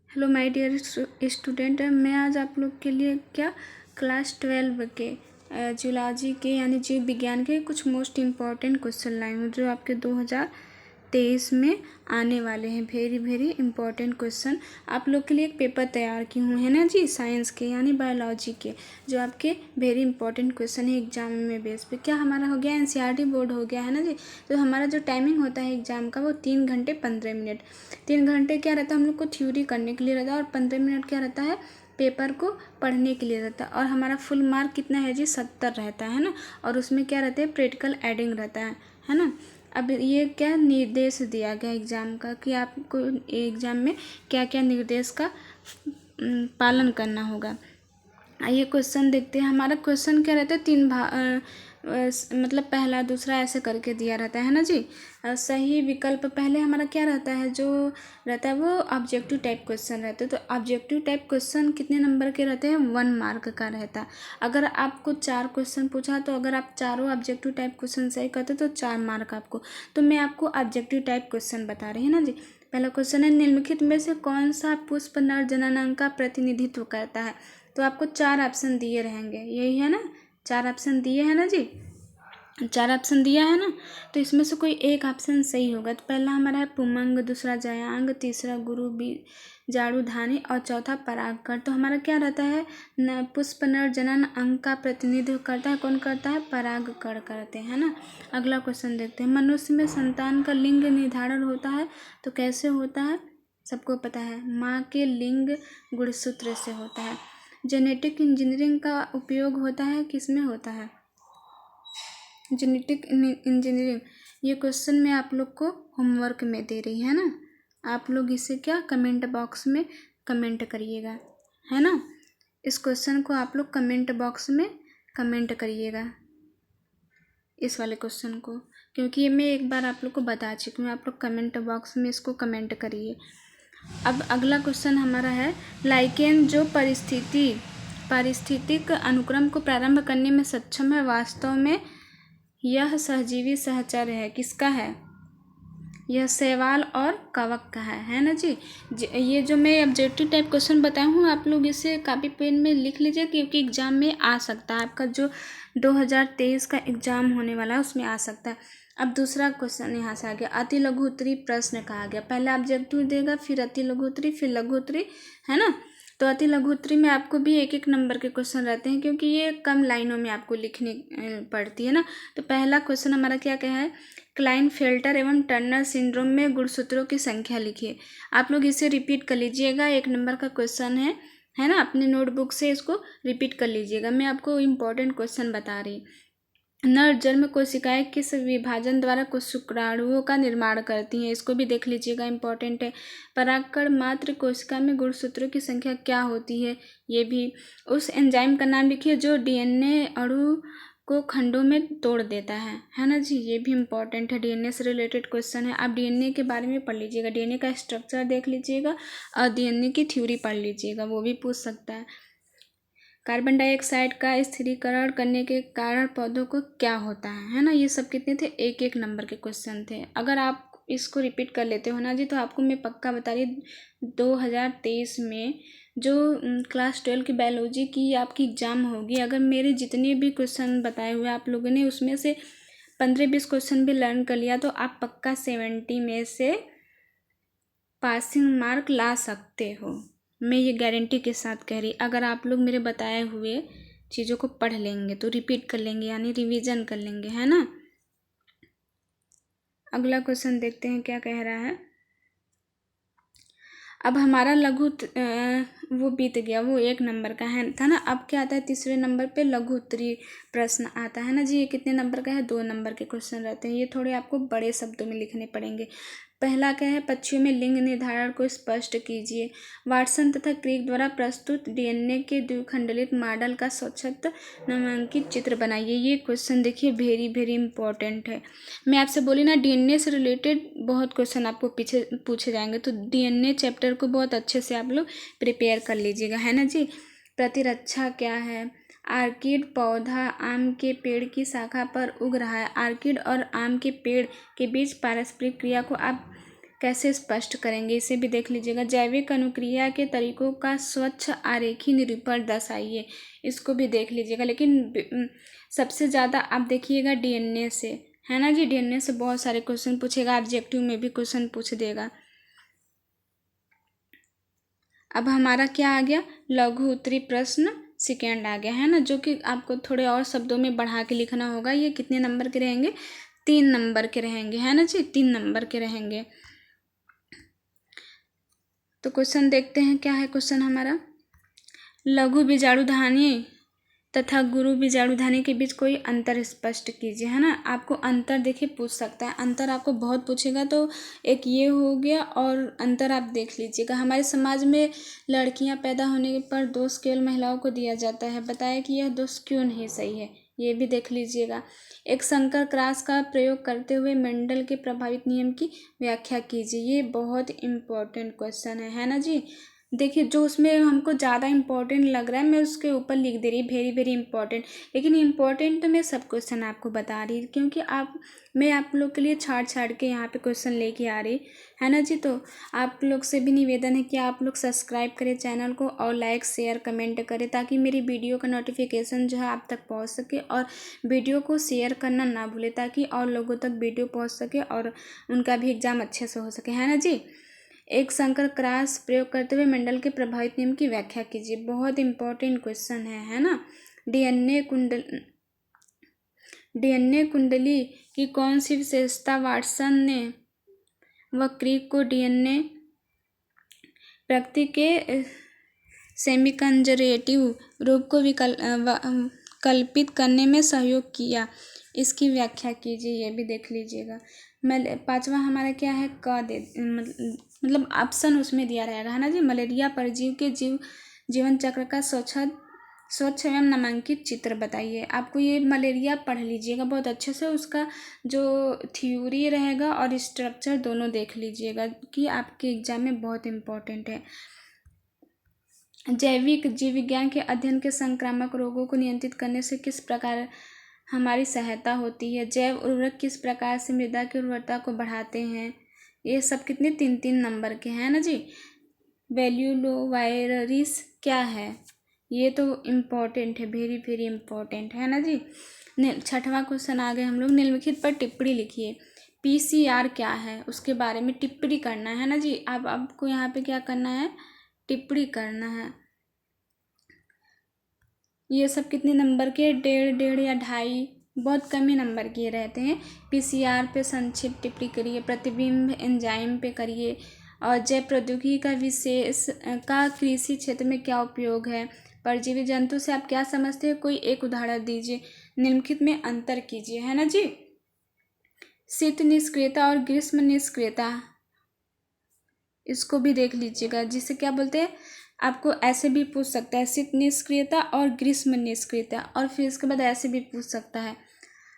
Hello my dear student, मैं आज आप लोग के लिए क्लास 12 के जूलॉजी के यानी जीव विज्ञान के कुछ मोस्ट इम्पॉर्टेंट क्वेश्चन लाई हूँ जो आपके 2023 में आने वाले हैं। वेरी वेरी इंपॉर्टेंट क्वेश्चन आप लोग के लिए एक पेपर तैयार की हूँ, है ना जी, साइंस के यानी बायोलॉजी के, जो आपके वेरी इंपॉर्टेंट क्वेश्चन है एग्जाम में बेस पे। क्या हमारा हो गया, एनसीईआरटी बोर्ड हो गया, है ना जी। तो हमारा जो टाइमिंग होता है एग्जाम का वो 3 घंटे 15 मिनट। 3 घंटे क्या रहता है हम लोग को थ्योरी करने के लिए रहता है, और 15 मिनट क्या रहता है पेपर को पढ़ने के लिए रहता है। और हमारा फुल मार्क कितना है जी, 70 रहता है ना। और उसमें क्या रहता है, प्रैक्टिकल एडिंग रहता है ना। अब ये क्या निर्देश दिया गया एग्ज़ाम का कि आपको एग्ज़ाम में क्या क्या निर्देश का पालन करना होगा। आइए क्वेश्चन देखते हैं। हमारा क्वेश्चन क्या रहता है, मतलब पहला दूसरा ऐसे करके दिया रहता है ना जी। सही विकल्प पहले हमारा क्या रहता है, जो रहता है वो ऑब्जेक्टिव टाइप क्वेश्चन रहते हैं। तो ऑब्जेक्टिव टाइप क्वेश्चन कितने नंबर के रहते हैं, 1 मार्क का रहता है। अगर आपको 4 क्वेश्चन पूछा तो अगर आप चारों ऑब्जेक्टिव टाइप क्वेश्चन सही करते तो 4 मार्क आपको। तो मैं आपको ऑब्जेक्टिव टाइप क्वेश्चन बता रही हूँ ना जी। पहला क्वेश्चन है, निम्नलिखित में से कौन सा पुष्प नर जननांग का प्रतिनिधित्व करता है। तो आपको 4 ऑप्शन दिए रहेंगे, यही है ना, 4 ऑप्शन दिए हैं ना जी, 4 ऑप्शन दिया है ना। तो इसमें से कोई एक ऑप्शन सही होगा। तो पहला हमारा है पुमंग, दूसरा जयांग, तीसरा गुरु जाड़ूधानी और चौथा परागकण। तो हमारा क्या रहता है, पुष्प नर जनन अंग का प्रतिनिधित्व करता है, कौन करता है, परागकण करते हैं ना। अगला क्वेश्चन देखते हैं, मनुष्य में संतान का लिंग निर्धारण होता है तो कैसे होता है, सबको पता है, माँ के लिंग गुणसूत्र से होता है। जेनेटिक इंजीनियरिंग का उपयोग होता है, किस में होता है, जेनेटिक इंजीनियरिंग। ये क्वेश्चन मैं आप लोग को होमवर्क में दे रही है ना, आप लोग इसे क्या कमेंट बॉक्स में कमेंट करिएगा, है ना। इस क्वेश्चन को आप लोग कमेंट बॉक्स में कमेंट करिएगा, इस वाले क्वेश्चन को, क्योंकि ये मैं एक बार आप लोग को बता चुकी हूँ। आप लोग कमेंट बॉक्स में इसको कमेंट करिए। अब अगला क्वेश्चन हमारा है, लाइकेन जो पारिस्थितिक अनुक्रम को प्रारंभ करने में सक्षम है, वास्तव में यह सहजीवी सहचर है, किसका है, यह शैवाल और कवक का है ना जी। ये जो मैं ऑब्जेक्टिव टाइप क्वेश्चन बताया हूँ आप लोग इसे कॉपी पेन में लिख लीजिए, क्योंकि एग्जाम में आ सकता है, आपका जो 2023 का एग्जाम होने वाला है उसमें आ सकता है। अब दूसरा क्वेश्चन यहाँ से आ गया, अति लघु उत्तरी प्रश्न कहा गया। पहले ऑब्जेक्टिव देगा, फिर अति लघु उत्तरी, फिर लघु उत्तरी, है ना। तो अति लघु उत्तरी में आपको भी 1-1 नंबर के क्वेश्चन रहते हैं, क्योंकि ये कम लाइनों में आपको लिखनी पड़ती है ना। तो पहला क्वेश्चन हमारा क्या क्या है, क्लाइनफेल्टर एवं टर्नर सिंड्रोम में गुणसूत्रों की संख्या लिखिए। आप लोग इसे रिपीट कर लीजिएगा, 1 नंबर का क्वेश्चन है ना। अपने नोटबुक से इसको रिपीट कर लीजिएगा, मैं आपको इम्पोर्टेंट क्वेश्चन बता रही। नर जन्म कोशिकाएं किस विभाजन द्वारा कुछ शुक्राणुओं का निर्माण करती हैं, इसको भी देख लीजिएगा, इंपॉर्टेंट है। परागकण मात्र कोशिका में गुणसूत्रों की संख्या क्या होती है, ये भी। उस एंजाइम का नाम लिखिए जो डीएनए अणु को खंडों में तोड़ देता है ना जी, ये भी इंपॉर्टेंट है, डीएनए से रिलेटेड क्वेश्चन है। आप डीएनए के बारे में पढ़ लीजिएगा, डीएनए का स्ट्रक्चर देख लीजिएगा और डीएनए की थ्योरी पढ़ लीजिएगा, वो भी पूछ सकता है। कार्बन डाइऑक्साइड का स्थिरीकरण करने के कारण पौधों को क्या होता है ना। ये सब कितने थे, 1-1 नंबर के क्वेश्चन थे। अगर आप इसको रिपीट कर लेते हो ना जी, तो आपको मैं पक्का बता रही 2023 में जो क्लास 12 की बायोलॉजी की आपकी एग्ज़ाम होगी, अगर मेरे जितने भी क्वेश्चन बताए हुए आप लोगों ने उसमें से 15-20 क्वेश्चन भी लर्न कर लिया, तो आप पक्का 70 में से पासिंग मार्क ला सकते हो। मैं ये गारंटी के साथ कह रही, अगर आप लोग मेरे बताए हुए चीज़ों को पढ़ लेंगे तो रिपीट कर लेंगे, यानी रिवीजन कर लेंगे, है ना। अगला क्वेश्चन देखते हैं क्या कह रहा है। अब हमारा वो बीत गया, वो 1 नंबर का है था ना। अब क्या आता है, तीसरे नंबर पे लघु उत्तरी प्रश्न आता है ना जी। ये कितने नंबर का है, 2 नंबर के क्वेश्चन रहते हैं। ये थोड़े आपको बड़े शब्दों में लिखने पड़ेंगे। पहला क्या है, पक्षियों में लिंग निर्धारण को स्पष्ट कीजिए। वाटसन तथा क्रिक द्वारा प्रस्तुत डीएनए के द्विखंडित मॉडल का स्वच्छत नामांकित चित्र बनाइए। ये क्वेश्चन देखिए वेरी वेरी इंपॉर्टेंट है। मैं आपसे बोली ना, डीएनए से रिलेटेड बहुत क्वेश्चन आपको पीछे पूछे जाएंगे, तो डीएनए चैप्टर को बहुत अच्छे से आप लोग प्रिपेयर कर लीजिएगा, है ना जी। प्रतिरक्षा क्या है, आर्किड पौधा आम के पेड़ की शाखा पर उग रहा है। आर्किड और आम के पेड़ के बीच पारस्परिक क्रिया को आप कैसे स्पष्ट करेंगे, इसे भी देख लीजिएगा। जैविक अनुक्रिया के तरीकों का स्वच्छ आरेखी निरूपण दर्शाइए, इसको भी देख लीजिएगा। लेकिन सबसे ज़्यादा आप देखिएगा डीएनए से, है ना जी। डीएनए से बहुत सारे क्वेश्चन पूछेगा, ऑब्जेक्टिव में भी क्वेश्चन पूछ देगा। अब हमारा क्या आ गया, लघु उत्तरी प्रश्न सेकेंड आ गया, है ना, जो कि आपको थोड़े और शब्दों में बढ़ा के लिखना होगा। ये कितने नंबर के रहेंगे, 3 नंबर के रहेंगे, है ना जी, 3 नंबर के रहेंगे। तो क्वेश्चन देखते हैं, क्या है क्वेश्चन हमारा। लघु बीजाणुधानी तथा गुरु बीजाणुधानी के बीच कोई अंतर स्पष्ट कीजिए, है ना। आपको अंतर देखिए पूछ सकता है, अंतर आपको बहुत पूछेगा। तो एक ये हो गया, और अंतर आप देख लीजिएगा। हमारे समाज में लड़कियां पैदा होने पर दोष केवल महिलाओं को दिया जाता है, बताया कि यह दोष क्यों नहीं सही है, ये भी देख लीजिएगा। एक संकर क्रॉस का प्रयोग करते हुए मेंडल के प्रभावित नियम की व्याख्या कीजिए, ये बहुत इम्पोर्टेंट क्वेश्चन है ना जी। देखिए, जो उसमें हमको ज़्यादा इम्पोर्टेंट लग रहा है मैं उसके ऊपर लिख दे रही, वेरी वेरी इंपॉर्टेंट। लेकिन इम्पोर्टेंट तो मैं सब क्वेश्चन आपको बता रही, क्योंकि मैं आप लोग के लिए छाड़ छाड़ के यहाँ पे क्वेश्चन लेके आ रही, है ना जी। तो आप लोग से भी निवेदन है कि आप लोग सब्सक्राइब करें चैनल को, और लाइक शेयर कमेंट करें, ताकि मेरी वीडियो का नोटिफिकेशन जो है आप तक पहुँच सके। और वीडियो को शेयर करना ना भूलें, ताकि और लोगों तक वीडियो पहुँच सके और उनका भी एग्ज़ाम अच्छे से हो सके, है ना जी। एक संकर क्रॉस प्रयोग करते हुए मेंडल के प्रभावित नियम की व्याख्या कीजिए, बहुत इंपॉर्टेंट क्वेश्चन है ना। डीएनए कुंडली की कौन सी विशेषता वाटसन ने व क्रिक को डीएनए प्रकृति के सेमीकंजरेटिव रूप को कल्पित करने में सहयोग किया, इसकी व्याख्या कीजिए, ये भी देख लीजिएगा। पांचवा हमारा क्या है, मतलब ऑप्शन उसमें दिया रहेगा, है ना जी। मलेरिया परजीव के जीवन चक्र का स्वच्छ एवं नामांकित चित्र बताइए। आपको ये मलेरिया पढ़ लीजिएगा बहुत अच्छे से, उसका जो थ्योरी रहेगा और स्ट्रक्चर दोनों देख लीजिएगा, कि आपके एग्जाम में बहुत इम्पोर्टेंट है। जैविक जीव विज्ञान के अध्ययन के संक्रामक रोगों को नियंत्रित करने से किस प्रकार हमारी सहायता होती है। जैव उर्वरक किस प्रकार से मृदा की उर्वरता को बढ़ाते हैं। ये सब कितने 3-3 नंबर के हैं ना जी। वेल्युलोवायरिस क्या है, ये तो इम्पोर्टेंट है, वेरी वेरी इम्पोर्टेंट है ना जी। छठवां क्वेश्चन आ गए हम लोग, निम्नलिखित पर टिप्पणी लिखिए। पीसीआर क्या है, उसके बारे में टिप्पणी करना है ना जी। अब आपको यहाँ पे क्या करना है, टिप्पणी करना है। ये सब कितने नंबर के, 1.5 या 2.5, बहुत कम ही नंबर के रहते हैं। पीसीआर पे संक्षिप्त टिप्पणी करिए, प्रतिबिंब एंजाइम पे करिए, और जैव प्रौद्योगिकी का कृषि क्षेत्र में क्या उपयोग है। परजीवी जंतु से आप क्या समझते हैं, कोई एक उदाहरण दीजिए। निम्नलिखित में अंतर कीजिए, है ना जी। शीत निष्क्रियता और ग्रीष्म निष्क्रियता, इसको भी देख लीजिएगा, जिसे क्या बोलते हैं। आपको ऐसे भी पूछ सकता है, शीत निष्क्रियता और ग्रीष्म निष्क्रियता, और फिर इसके बाद ऐसे भी पूछ सकता है,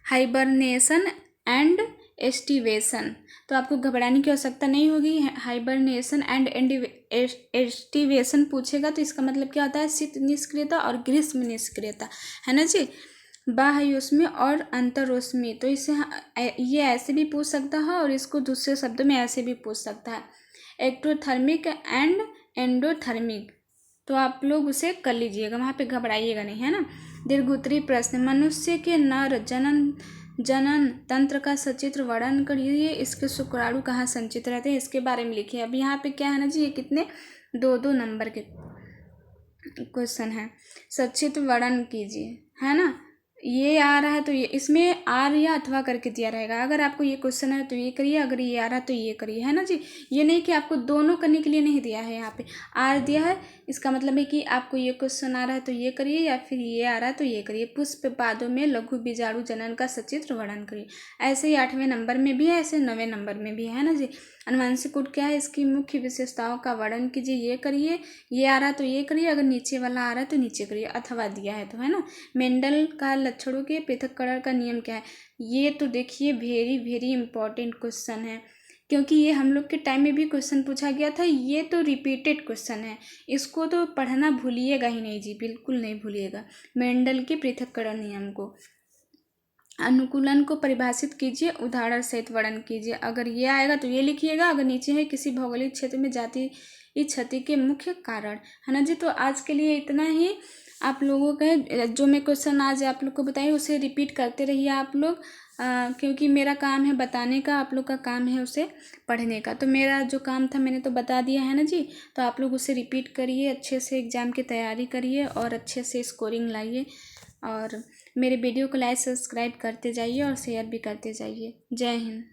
हाइबरनेशन एंड एस्टिवेशन। तो आपको घबराने की आवश्यकता नहीं होगी। हाइबरनेशन एंड एस्टिवेशन पूछेगा तो इसका मतलब क्या होता है, शीत निष्क्रियता और ग्रीष्म निष्क्रियता, है ना जी। बाह्योष्मी और अंतरोष्मी, तो इसे ये ऐसे भी पूछ सकता है, और इसको दूसरे शब्दों में ऐसे भी पूछ सकता है, एक्टोथर्मिक एंड एंडोथर्मिक। तो आप लोग उसे कर लीजिएगा, वहाँ पे घबराइएगा नहीं, है ना। दीर्घोत्तरी प्रश्न, मनुष्य के नर जनन तंत्र का सचित्र वर्णन करिए। इसके शुक्राणु कहाँ संचित रहते हैं, इसके बारे में लिखिए। अब यहाँ पे क्या है ना जी, ये कितने 2-2 नंबर के क्वेश्चन है, सचित्र वर्णन कीजिए, है ना। ये आ रहा है तो ये, इसमें आर या अथवा करके दिया रहेगा। अगर आपको ये क्वेश्चन है तो ये करिए, अगर ये आ रहा है तो ये करिए, है ना जी। ये नहीं कि आपको दोनों करने के लिए नहीं दिया है, यहाँ पे आर दिया है, इसका मतलब है कि आपको ये क्वेश्चन आ रहा है तो ये करिए, या फिर ये आ रहा है तो ये करिए। पुष्प पादों में लघु बीजाणु जनन का सचित्र वर्णन करिए। ऐसे ही 8वें नंबर में भी है, ऐसे 9वें नंबर में भी है ना जी। अनुवांशिक कोड क्या है, इसकी मुख्य विशेषताओं का वर्णन कीजिए, ये करिए, ये आ रहा है तो ये करिए, अगर नीचे वाला आ रहा है तो नीचे करिए, अथवा दिया है तो, है ना। मेंडल का लक्षणों के पृथक्करण का नियम क्या है, ये तो देखिए वेरी वेरी इंपॉर्टेंट क्वेश्चन है, क्योंकि ये हम लोग के टाइम में भी क्वेश्चन पूछा गया था। ये तो रिपीटेड क्वेश्चन है, इसको तो पढ़ना भूलिएगा ही नहीं जी, बिल्कुल नहीं भूलिएगा। मेंडल के पृथक्करण नियम को अनुकूलन को परिभाषित कीजिए, उदाहरण सहित वर्णन कीजिए। अगर ये आएगा तो ये लिखिएगा, अगर नीचे है किसी भौगोलिक क्षेत्र में जाति क्षति के मुख्य कारण, है ना जी। तो आज के लिए इतना ही। आप लोगों का जो मैं क्वेश्चन आज आप लोग को बताई उसे रिपीट करते रहिए आप लोग, क्योंकि मेरा काम है बताने का, आप लोग का काम है उसे पढ़ने का। तो मेरा जो काम था मैंने तो बता दिया है ना जी। तो आप लोग उसे रिपीट करिए, अच्छे से एग्ज़ाम की तैयारी करिए और अच्छे से स्कोरिंग लाइए। और मेरे वीडियो को लाइक सब्सक्राइब करते जाइए और शेयर भी करते जाइए। जय हिंद।